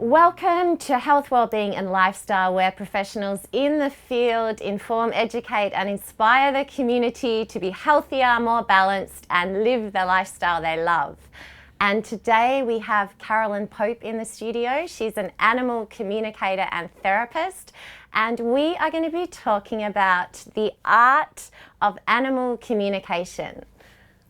Welcome to Health, Wellbeing and Lifestyle, where professionals in the field inform, educate and inspire the community to be healthier, more balanced and live the lifestyle they love. And today we have Caroline Pope in the studio. She's an animal communicator and therapist, and we are going to be talking about the art of animal communication.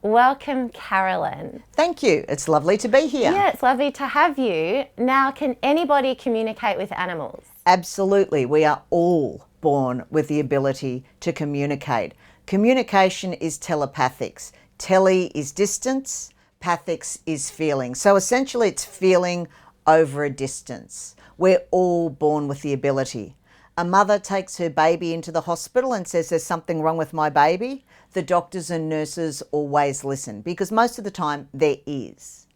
Welcome, Caroline. Thank you. It's lovely to be here. Yeah, it's lovely to have you. Now, can anybody communicate with animals? Absolutely. We are all born with the ability to communicate. Communication is telepathics. Tele is distance, pathics is feeling. So essentially it's feeling over a distance. We're all born with the ability. A mother takes her baby into the hospital and says there's something wrong with my baby. The doctors and nurses always listen because most of the time there is.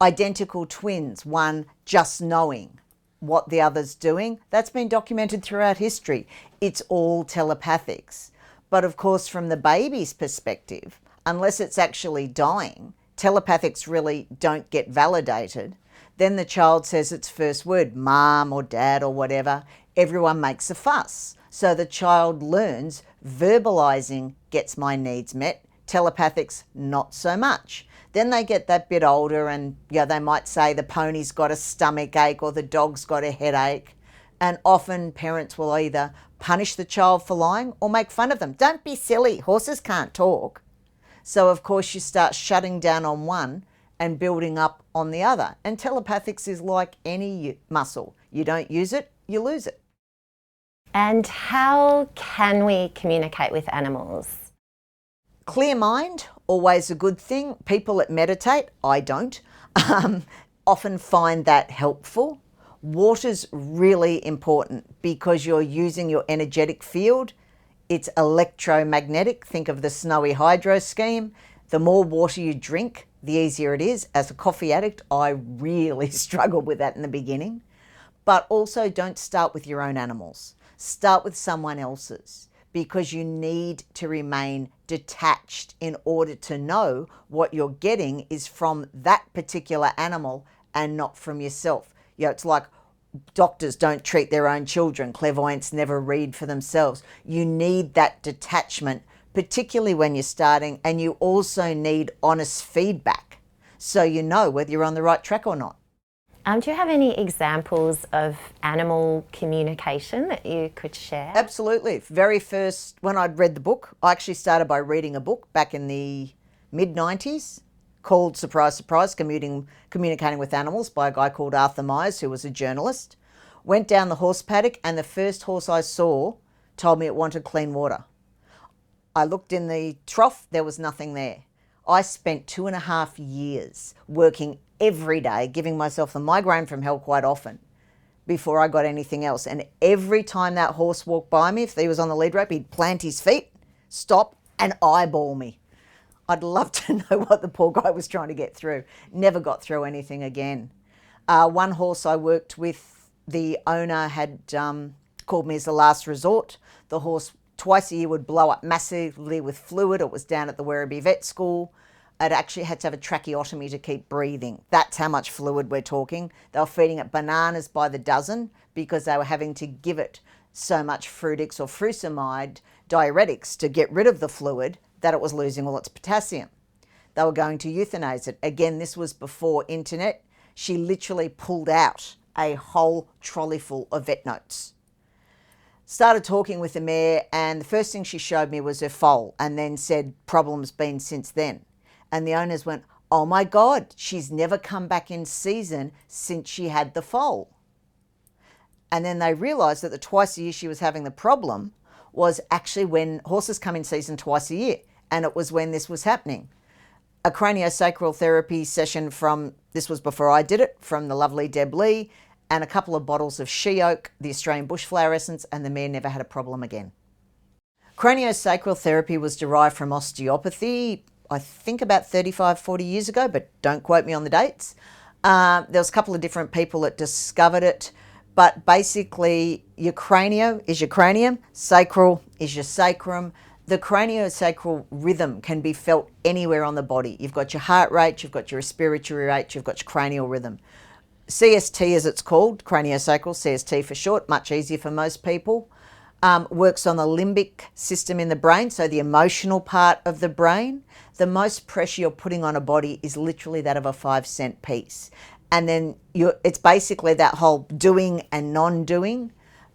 Identical twins, one just knowing what the other's doing, that's been documented throughout history. It's all telepathics. But of course, from the baby's perspective, unless it's actually dying, telepathics really don't get validated. Then the child says its first word, mom or dad or whatever. Everyone makes a fuss. So the child learns verbalizing gets my needs met, telepathics not so much. Then they get that bit older and they might say the pony's got a stomach ache or the dog's got a headache. And often parents will either punish the child for lying or make fun of them. Don't be silly, horses can't talk. So of course you start shutting down on one and building up on the other. And telepathics is like any muscle. You don't use it, you lose it. And how can we communicate with animals? Clear mind, always a good thing. People that meditate, I don't, often find that helpful. Water's really important because you're using your energetic field. It's electromagnetic. Think of the snowy hydro scheme. The more water you drink, the easier it is. As a coffee addict, I really struggled with that in the beginning. But also don't start with your own animals. Start with someone else's because you need to remain detached in order to know what you're getting is from that particular animal and not from yourself. It's like doctors don't treat their own children. Clairvoyants never read for themselves. You need that detachment, particularly when you're starting, and you also need honest feedback so you know whether you're on the right track or not. Do you have any examples of animal communication that you could share? Absolutely. Very first, when I'd read the book, I actually started by reading a book back in the mid-90s called, surprise, surprise, Communicating with Animals by a guy called Arthur Myers, who was a journalist. Went down the horse paddock and the first horse I saw told me it wanted clean water. I looked in the trough, there was nothing there. I spent 2.5 years working every day, giving myself the migraine from hell quite often before I got anything else. And every time that horse walked by me, if he was on the lead rope, he'd plant his feet, stop and eyeball me. I'd love to know what the poor guy was trying to get through. Never got through anything again. One horse I worked with, the owner had called me as a last resort. The horse twice a year would blow up massively with fluid. It was down at the Werribee Vet School. It actually had to have a tracheotomy to keep breathing. That's how much fluid we're talking. They were feeding it bananas by the dozen because they were having to give it so much Frutix or furosemide diuretics to get rid of the fluid that it was losing all its potassium. They were going to euthanize it. Again, this was before internet. She literally pulled out a whole trolley full of vet notes. Started talking with the mare and the first thing she showed me was her foal and then said problems been since then. And the owners went, oh my God, she's never come back in season since she had the foal. And then they realised that the twice a year she was having the problem was actually when horses come in season twice a year. And it was when this was happening. A craniosacral therapy session from, this was before I did it, from the lovely Deb Lee, and a couple of bottles of she oak, the Australian bushflower essence, and the mare never had a problem again. Craniosacral therapy was derived from osteopathy, I think about 35, 40 years ago, but don't quote me on the dates. There was a couple of different people that discovered it, but basically your cranio is your cranium, sacral is your sacrum. The craniosacral rhythm can be felt anywhere on the body. You've got your heart rate, you've got your respiratory rate, you've got your cranial rhythm. CST, as it's called, craniosacral, CST for short, much easier for most people, works on the limbic system in the brain, so the emotional part of the brain. The most pressure you're putting on a body is literally that of a 5-cent piece. And then it's basically that whole doing and non-doing.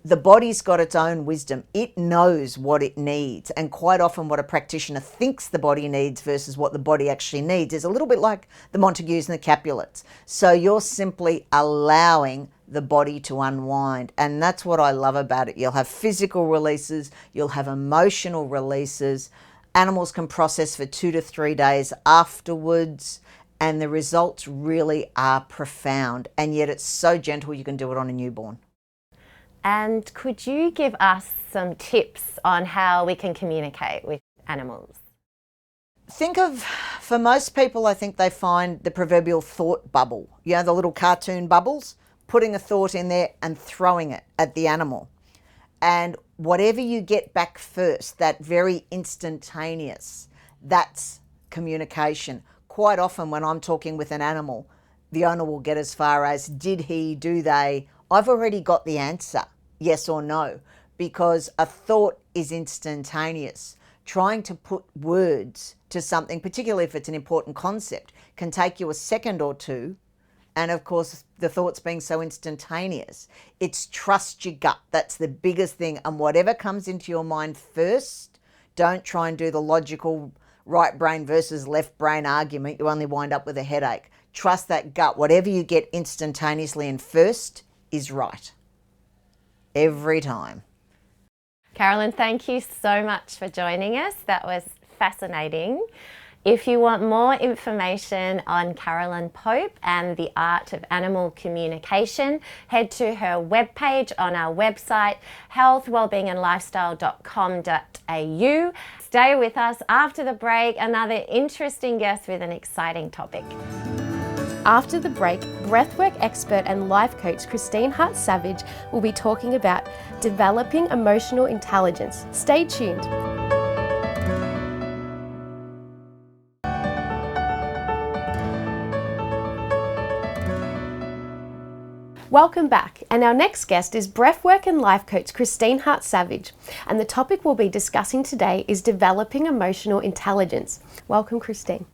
The body's got its own wisdom. It knows what it needs. And quite often what a practitioner thinks the body needs versus what the body actually needs is a little bit like the Montagues and the Capulets. So you're simply allowing the body to unwind. And that's what I love about it. You'll have physical releases. You'll have emotional releases. Animals can process for 2 to 3 days afterwards. And the results really are profound. And yet it's so gentle you can do it on a newborn. And could you give us some tips on how we can communicate with animals? Think of, for most people, I think they find the proverbial thought bubble. You know, the little cartoon bubbles, putting a thought in there and throwing it at the animal. And whatever you get back first, that very instantaneous, that's communication. Quite often when I'm talking with an animal, the owner will get as far as, did he, do they? I've already got the answer, yes or no, because a thought is instantaneous. Trying to put words to something, particularly if it's an important concept, can take you a second or two. And of course, the thoughts being so instantaneous, it's trust your gut. That's the biggest thing. And whatever comes into your mind first, don't try and do the logical right brain versus left brain argument. You only wind up with a headache. Trust that gut. Whatever you get instantaneously and first is right. Every time. Caroline, thank you so much for joining us. That was fascinating. If you want more information on Caroline Pope and the art of animal communication, head to her webpage on our website, healthwellbeingandlifestyle.com.au. Stay with us after the break, another interesting guest with an exciting topic. After the break, breathwork expert and life coach Christine Hart-Savage will be talking about developing emotional intelligence. Stay tuned. Welcome back, and our next guest is breathwork and life coach Christine Hart-Savage, and the topic we'll be discussing today is developing emotional intelligence. Welcome, Christine.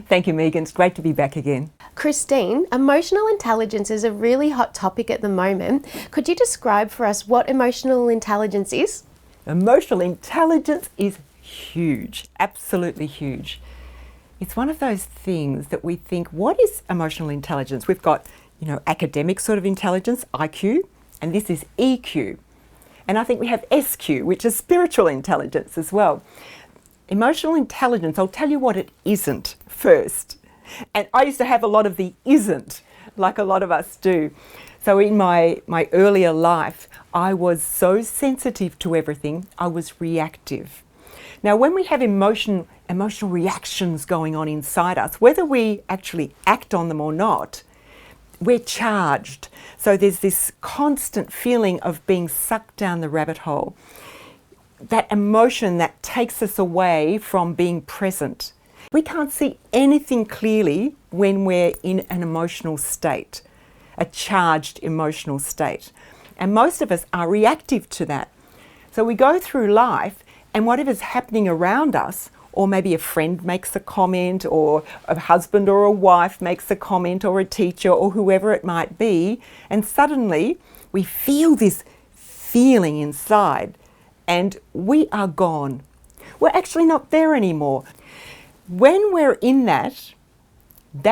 Thank you, Megan. It's great to be back again. Christine, emotional intelligence is a really hot topic at the moment. Could you describe for us what emotional intelligence is? Emotional intelligence is huge, absolutely huge. It's one of those things that we think, what is emotional intelligence? We've got, academic sort of intelligence, IQ, and this is EQ. And I think we have SQ, which is spiritual intelligence as well. Emotional intelligence, I'll tell you what it isn't first. And I used to have a lot of the isn't, like a lot of us do. So in my earlier life, I was so sensitive to everything, I was reactive. Now, when we have emotional reactions going on inside us, whether we actually act on them or not, we're charged. So there's this constant feeling of being sucked down the rabbit hole. That emotion that takes us away from being present. We can't see anything clearly when we're in an emotional state, a charged emotional state. And most of us are reactive to that. So we go through life and whatever's happening around us, or maybe a friend makes a comment, or a husband or a wife makes a comment, or a teacher, or whoever it might be, and suddenly we feel this feeling inside. And we are gone. We're actually not there anymore. When we're in that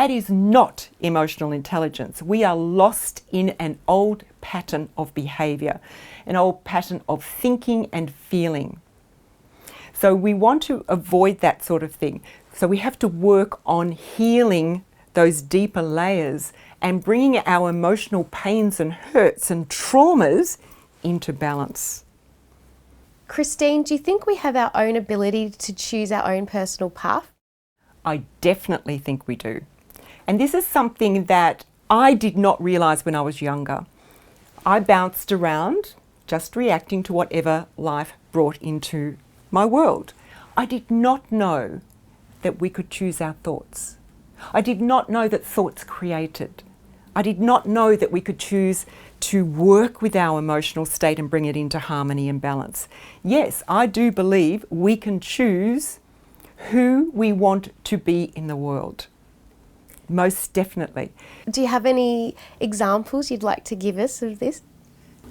is not emotional intelligence. We are lost in an old pattern of behaviour, an old pattern of thinking and feeling. So we want to avoid that sort of thing. So we have to work on healing those deeper layers and bringing our emotional pains and hurts and traumas into balance. Christine, do you think we have our own ability to choose our own personal path? I definitely think we do. And this is something that I did not realise when I was younger. I bounced around, just reacting to whatever life brought into my world. I did not know that we could choose our thoughts. I did not know that thoughts created. I did not know that we could choose to work with our emotional state and bring it into harmony and balance. Yes, I do believe we can choose who we want to be in the world. Most definitely. Do you have any examples you'd like to give us of this?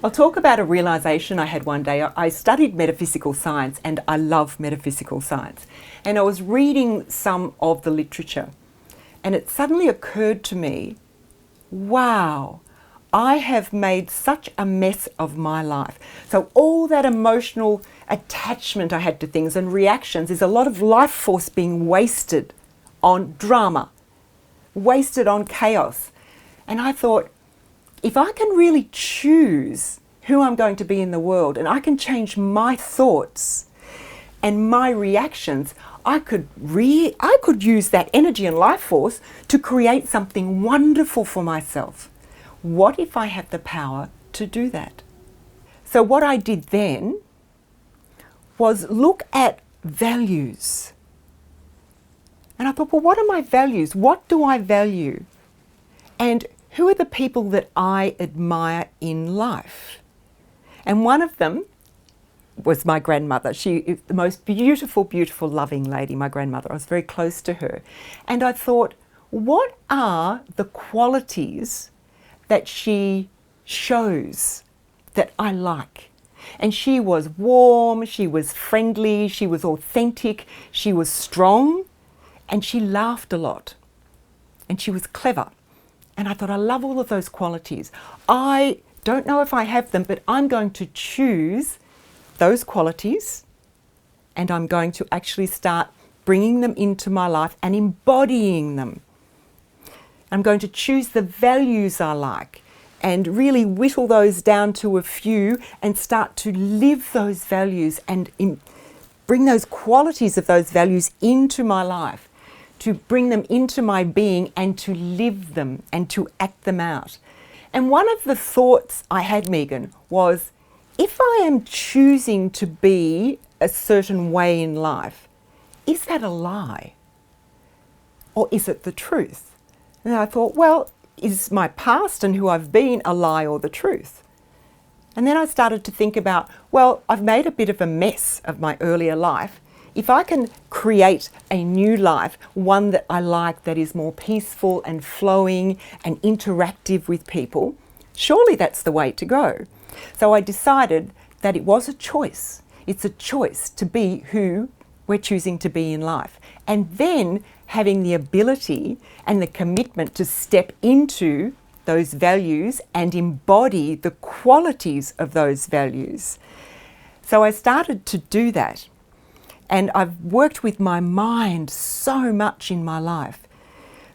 I'll talk about a realisation I had one day. I studied metaphysical science and I love metaphysical science. And I was reading some of the literature and it suddenly occurred to me, wow, I have made such a mess of my life. So all that emotional attachment I had to things and reactions is a lot of life force being wasted on drama, wasted on chaos. And I thought, if I can really choose who I'm going to be in the world and I can change my thoughts and my reactions, I could use that energy and life force to create something wonderful for myself. What if I had the power to do that? So what I did then was look at values. And I thought, well, what are my values? What do I value? And who are the people that I admire in life? And one of them was my grandmother. She is the most beautiful, beautiful, loving lady, my grandmother. I was very close to her. And I thought, what are the qualities that she shows that I like? And she was warm, she was friendly, she was authentic, she was strong, and she laughed a lot. And she was clever. And I thought, I love all of those qualities. I don't know if I have them, but I'm going to choose those qualities and I'm going to actually start bringing them into my life and embodying them. I'm going to choose the values I like and really whittle those down to a few and start to live those values and bring those qualities of those values into my life, to bring them into my being and to live them and to act them out. And one of the thoughts I had, Megan, was if I am choosing to be a certain way in life, is that a lie? Or is it the truth? And I thought, well, is my past and who I've been a lie or the truth? And then I started to think about, well, I've made a bit of a mess of my earlier life. If I can create a new life, one that I like, that is more peaceful and flowing and interactive with people, surely that's the way to go. So I decided that it was a choice. It's a choice to be who we're choosing to be in life. And then having the ability and the commitment to step into those values and embody the qualities of those values. So I started to do that. And I've worked with my mind so much in my life.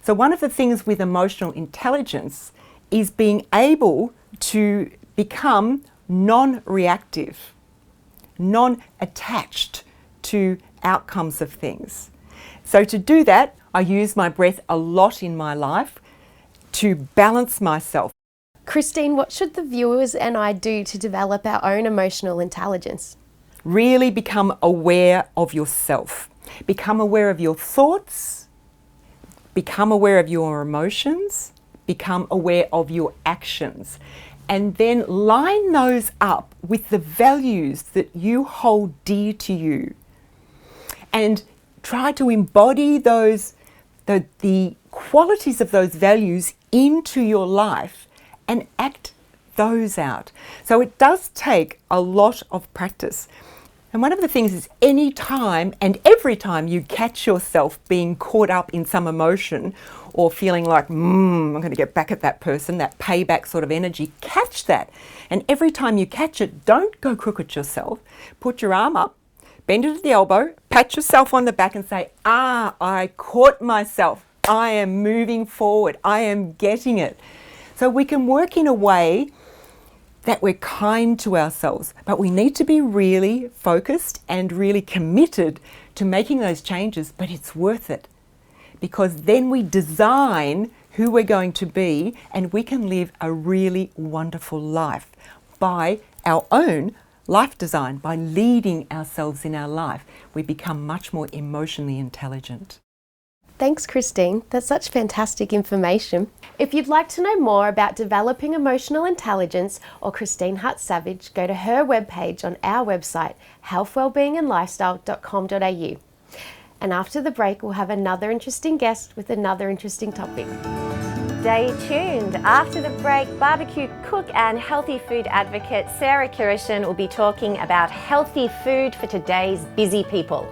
So one of the things with emotional intelligence is being able to become non-reactive, non-attached to outcomes of things. So to do that, I use my breath a lot in my life to balance myself. Christine, what should the viewers and I do to develop our own emotional intelligence? Really become aware of yourself. Become aware of your thoughts. Become aware of your emotions. Become aware of your actions. And then line those up with the values that you hold dear to you. And try to embody those, the qualities of those values into your life and act those out. So it does take a lot of practice. And one of the things is any time and every time you catch yourself being caught up in some emotion or feeling like, I'm going to get back at that person, that payback sort of energy, catch that. And every time you catch it, don't go crooked yourself. Put your arm up, bend it at the elbow, pat yourself on the back and say, I caught myself. I am moving forward. I am getting it. So we can work in a way that we're kind to ourselves, but we need to be really focused and really committed to making those changes, but it's worth it because then we design who we're going to be and we can live a really wonderful life by our own life design, by leading ourselves in our life. We become much more emotionally intelligent. Thanks, Christine. That's such fantastic information. If you'd like to know more about developing emotional intelligence or Christine Hart-Savage, go to her webpage on our website, healthwellbeingandlifestyle.com.au. And after the break, we'll have another interesting guest with another interesting topic. Stay tuned. After the break, barbecue cook and healthy food advocate Sarah Kiryshin will be talking about healthy food for today's busy people.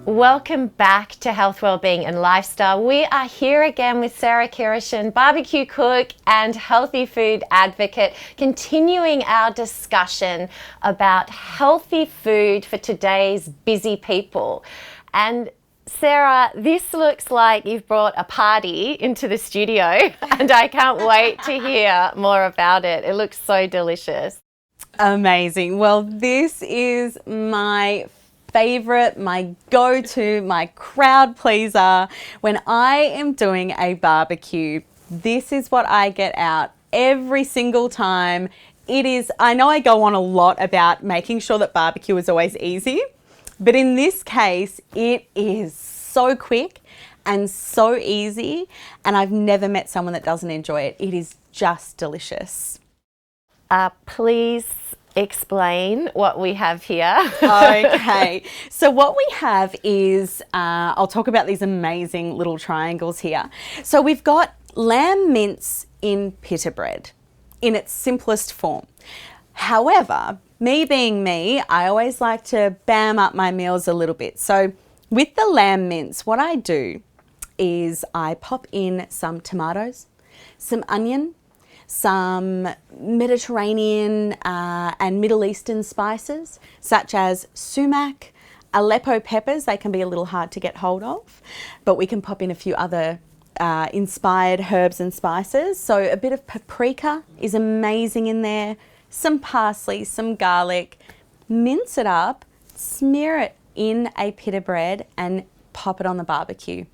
Welcome back to Health, Wellbeing and Lifestyle. We are here again with Sarah Kiryshin, barbecue cook and healthy food advocate, continuing our discussion about healthy food for today's busy people. And Sarah, this looks like you've brought a party into the studio and I can't wait to hear more about it. It looks so delicious. Amazing. Well, this is my favorite, my go-to, my crowd pleaser. When I am doing a barbecue, this is what I get out every single time. It is, I know I go on a lot about making sure that barbecue is always easy, but in this case, it is so quick and so easy, and I've never met someone that doesn't enjoy it. It is just delicious. Please explain what we have here. Okay, so what we have is, I'll talk about these amazing little triangles here. So we've got lamb mince in pita bread in its simplest form. However, me being me, I always like to bam up my meals a little bit. So with the lamb mince, what I do is I pop in some tomatoes, some onion, some Mediterranean and Middle Eastern spices such as sumac, Aleppo peppers. They can be a little hard to get hold of, but we can pop in a few other inspired herbs and spices. So a bit of paprika is amazing in there, some parsley, some garlic. Mince it up, smear it in a pita bread and pop it on the barbecue.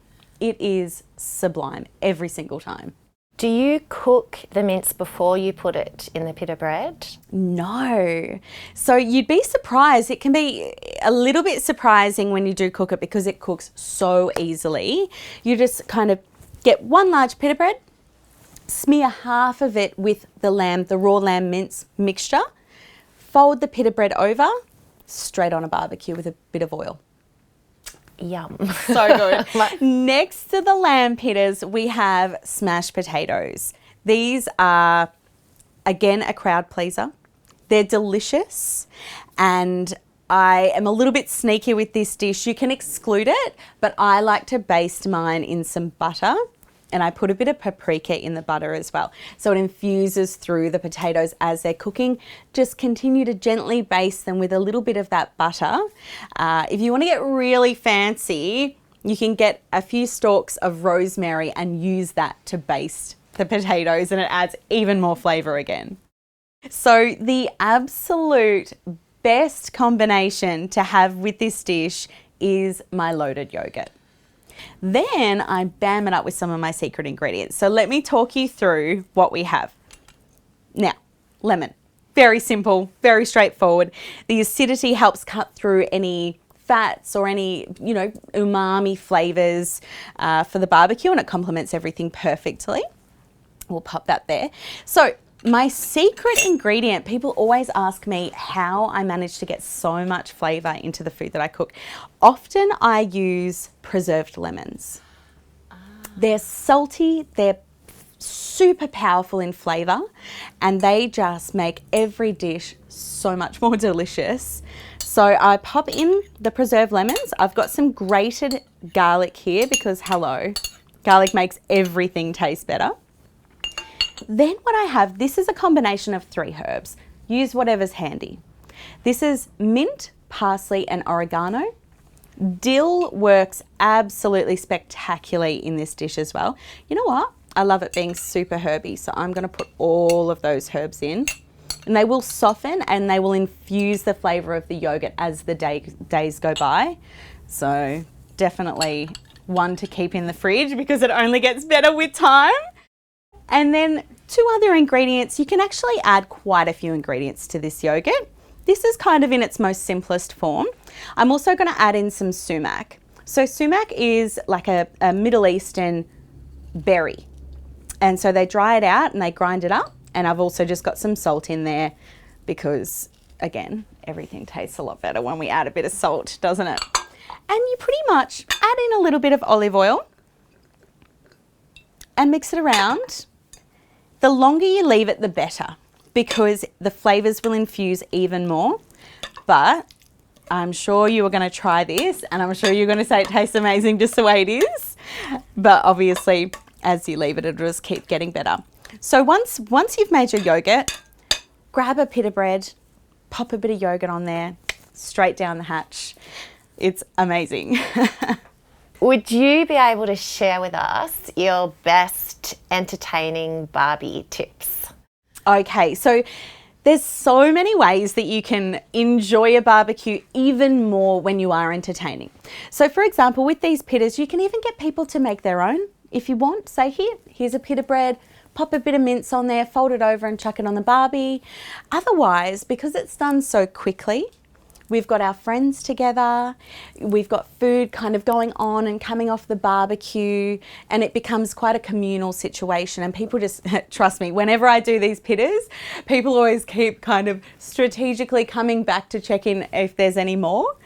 It is sublime every single time. Do you cook the mince before you put it in the pita bread? No. So you'd be surprised. It can be a little bit surprising when you do cook it because it cooks so easily. You just kind of get one large pita bread, smear half of it with the raw lamb mince mixture, fold the pita bread over, straight on a barbecue with a bit of oil. Yum. So good. Next to the lamb pitas, we have smashed potatoes. These are, again, a crowd pleaser. They're delicious, and I am a little bit sneaky with this dish. You can exclude it, but I like to baste mine in some butter, and I put a bit of paprika in the butter as well. So it infuses through the potatoes as they're cooking. Just continue to gently baste them with a little bit of that butter. If you want to get really fancy, you can get a few stalks of rosemary and use that to baste the potatoes, and it adds even more flavour again. So the absolute best combination to have with this dish is my loaded yoghurt. Then I bam it up with some of my secret ingredients. So let me talk you through what we have. Now, lemon. Very simple, very straightforward. The acidity helps cut through any fats or any, umami flavors for the barbecue, and it complements everything perfectly. We'll pop that there. So my secret ingredient, people always ask me how I manage to get so much flavour into the food that I cook. Often I use preserved lemons. They're salty, they're super powerful in flavour, and they just make every dish so much more delicious. So I pop in the preserved lemons. I've got some grated garlic here because, hello, garlic makes everything taste better. Then what I have, this is a combination of 3 herbs. Use whatever's handy. This is mint, parsley and oregano. Dill works absolutely spectacularly in this dish as well. You know what? I love it being super herby, so I'm going to put all of those herbs in. And they will soften and they will infuse the flavour of the yoghurt as the days go by. So definitely one to keep in the fridge because it only gets better with time. And then 2 other ingredients. You can actually add quite a few ingredients to this yogurt. This is kind of in its most simplest form. I'm also going to add in some sumac. So sumac is like a Middle Eastern berry. And so they dry it out and they grind it up. And I've also just got some salt in there because, again, everything tastes a lot better when we add a bit of salt, doesn't it? And you pretty much add in a little bit of olive oil and mix it around. The longer you leave it, the better, because the flavours will infuse even more. But I'm sure you are going to try this and I'm sure you're going to say it tastes amazing just the way it is. But obviously, as you leave it, it'll just keep getting better. So once you've made your yogurt, grab a pita bread, pop a bit of yogurt on there, straight down the hatch. It's amazing. Would you be able to share with us your best entertaining Barbie tips? Okay, so there's so many ways that you can enjoy a barbecue even more when you are entertaining. So for example, with these pitas, you can even get people to make their own if you want. Say, here's a pita bread, pop a bit of mince on there, fold it over and chuck it on the barbie. Otherwise, because it's done so quickly, we've got our friends together, we've got food kind of going on and coming off the barbecue, and it becomes quite a communal situation. And people just, trust me, whenever I do these pitas, people always keep kind of strategically coming back to check in if there's any more.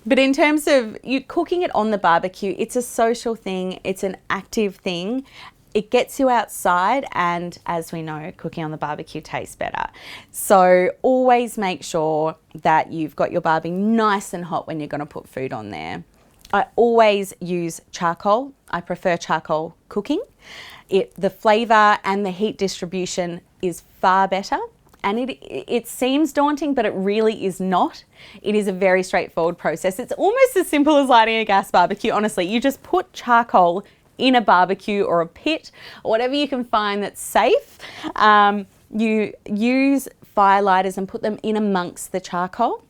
But in terms of you cooking it on the barbecue, it's a social thing, it's an active thing. It gets you outside, and as we know, cooking on the barbecue tastes better. So always make sure that you've got your barbie nice and hot when you're going to put food on there. I always use charcoal. I prefer charcoal cooking. The flavour and the heat distribution is far better. And it seems daunting, but it really is not. It is a very straightforward process. It's almost as simple as lighting a gas barbecue, honestly. You just put charcoal in a barbecue or a pit, or whatever you can find that's safe. You use fire lighters and put them in amongst the charcoal.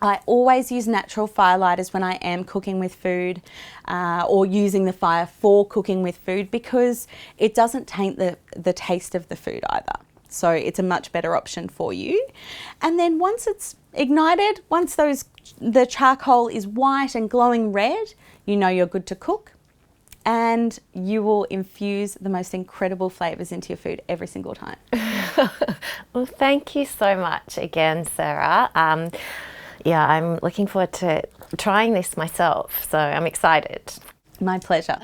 I always use natural fire lighters when I am cooking with food or using the fire for cooking with food, because it doesn't taint the taste of the food either. So it's a much better option for you. And then once it's ignited, once the charcoal is white and glowing red, you know you're good to cook. And you will infuse the most incredible flavours into your food every single time. Well, thank you so much again, Sarah. Yeah, I'm looking forward to trying this myself, so I'm excited. My pleasure.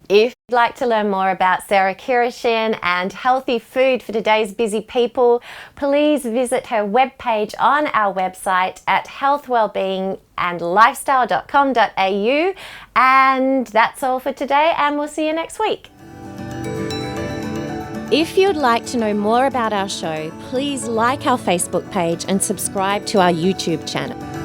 If you'd like to learn more about Sarah Kiryshin and healthy food for today's busy people, please visit her webpage on our website at healthwellbeingandlifestyle.com.au. And that's all for today, and we'll see you next week. If you'd like to know more about our show, please like our Facebook page and subscribe to our YouTube channel.